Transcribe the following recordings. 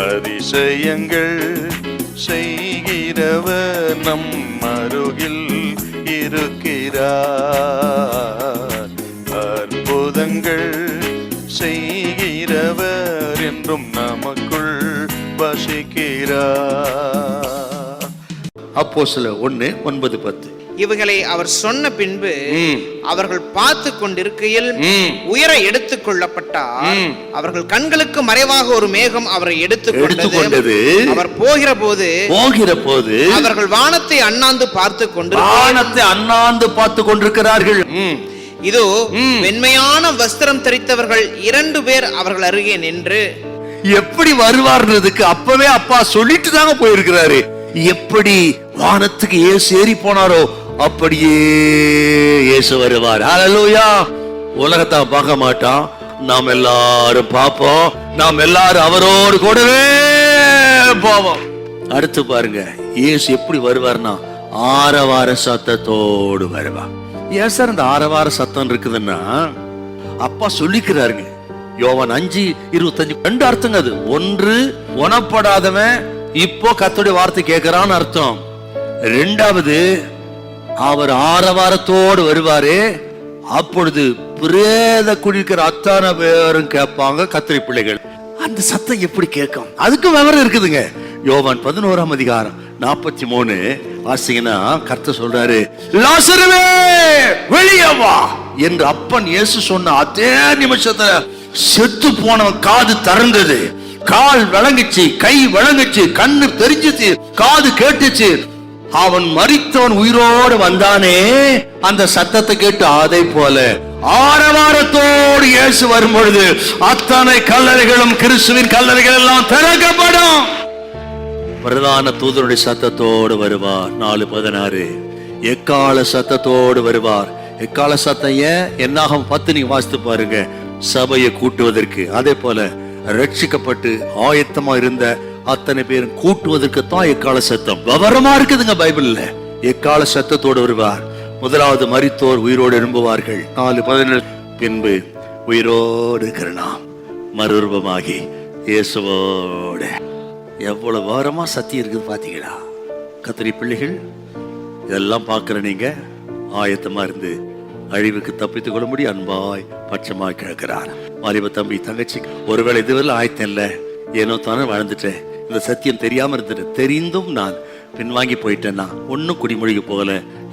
அதிசயங்கள் செய்கிறவர் நம் அருகில் இருக்கிறார். அற்புதங்கள் செய்கிறவர் என்றும் நமக்குள் வசிக்கிறார். அப்போஸ்தலர் 1:9-10. இவைகளை அவர் சொன்ன பின்பு அவர்கள் பார்த்து கொண்டிருக்கையில் உயர எடுத்துக் கொள்ளப்பட்டார். அவர்கள் கண்களுக்கு மறைவாக ஒரு மேகம் அவரை எடுத்துக்கொண்டது. அவர் போகிற போது அவர்கள் வானத்தை அண்ணாந்து பார்த்து கொண்டிருக்கிறார்கள். இதோ வெண்மையான வஸ்திரம் தரித்தவர்கள் 2 பேர் அவர்கள் அருகே நின்று, எப்படி வருவார்ன்றதுக்கு அப்பவே அப்பா சொல்லிட்டு தாங்க போயிருக்கிறாரு. எப்படி வானத்துக்கு இயேசு ஏறி போனாரோ அப்படியே இயேசு வருவார். ஹல்லேலூயா. உலகத்தை பார்க்க மாட்டான், நாம் எல்லாரும் பார்ப்போம். நாம் எல்லாரும் அவரோடு கூடவே போவோம். அடுத்து பாருங்க, இயேசு எப்படி வருவார்னா ஆரவார சத்தத்தோடு வருவார். ஏன் சார் இந்த ஆரவார சத்தம் இருக்குதுன்னா அப்பா சொல்லிக்கிறாருங்க. யோவான் 5:25 2 அர்த்தங்க. அது ஒன்று, குணப்படாதவன் இப்போ கர்த்தருடைய வார்த்தை கேட்கிறான்னு அர்த்தம். 2வது, அவர் ஆரவாரத்தோடு வருவாரு. அப்பொழுது பிரேத குடிக்கிற அத்தனை பேரும் கேட்பாங்க, கர்த்தருடைய பிள்ளைகள். அந்த சத்தம் எப்படி கேட்கும்? அதுக்கு விவரம் இருக்குதுங்க. யோவான் 11:43 வாசிங்கன்னா கர்த்தர் சொல்றாரு, லாசருவே வெளியே வா என்று அப்பன் இயேசு சொன்ன அதே நிமிஷத்துல செத்து போனவன் காது திறந்தது, கால் விளங்குச்சு, கை விளங்குச்சு, கண்ணு தெரிஞ்சிச்சு, காது கேட்டுச்சு. அவன் மரித்தவன் உயிரோடு வந்தானே, அந்த சத்தத்தை கேட்டு அதை போல ஆரவாரத்தோடு இயேசு வரும் பொழுது அத்தனை கல்லறைகளும் கிறிஸ்துவின் கல்லறைகள் எல்லாம் திறக்கப்படும். பிரதான தூதனுடைய சத்தத்தோடு வருவார். 4:16 எக்கால சத்தத்தோடு வருவார். எக்கால சத்தம் ஏன்? என்னாகும் 10 நீங்க வாசித்து பாருங்க. சபையை கூட்டுவதற்கு, அதே போல ரட்சிக்கப்பட்டு ஆயத்தமா இருந்த அத்தனை பேரும் கூட்டுவதற்கு தான் எக்கால சத்தம். விவரமா இருக்குதுங்க பைபிள்ல. எக்கால சத்தத்தோடு வருவார். முதலாவது மரித்தோர் உயிரோடு எழும்புவார்கள். 4:17 பின்பு உயிரோடு இருக்கிற நாம் மறுரூபமாகி இயேசுவோடு. எவ்வளவு விவரமா சத்தியம் இருக்குது பாத்தீங்களா? கர்த்தருடைய பிள்ளைகள், இதெல்லாம் பார்க்கிற நீங்க ஆயத்தமா இருந்து அழிவுக்கு தப்பித்துக் கொள்ள முடியும் அன்பாய் பட்சமாய் கேட்கிறார். வாலிப தம்பி தங்கச்சி, ஒருவேளை இதுவரை ஆயத்தம் இல்லை, ஏனோ தானே வாழ்ந்துட்டேன், இந்த சத்தியம் தெரியாம இருந்துட்டு, தெரிந்தும் நான் பின்வாங்கி போயிட்டேன்னா ஒன்னும் குடிமொழிக்கு போகல.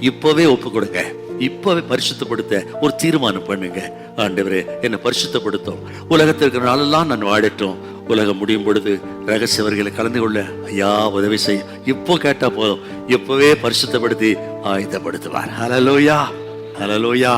இப்பவே ஒப்பு கொடுங்க, இப்பவே பரிசுத்தப்படுத்த ஒரு தீர்மானம் பண்ணுங்க. ஆண்டவரே என்னை பரிசுத்தப்படுத்தும், உலகத்தில் இருக்கிற நாளெல்லாம் நான் வாழட்டும், உலகம் முடியும் பொழுது ரகசியவர்களை கலந்து கொள்ள ஐயா உதவி செய்ய. இப்போ கேட்டா போதும், இப்பவே பரிசுத்தப்படுத்தி ஆயத்தப்படுத்துவார். ஹல்லேலூயா, ஹல்லேலூயா.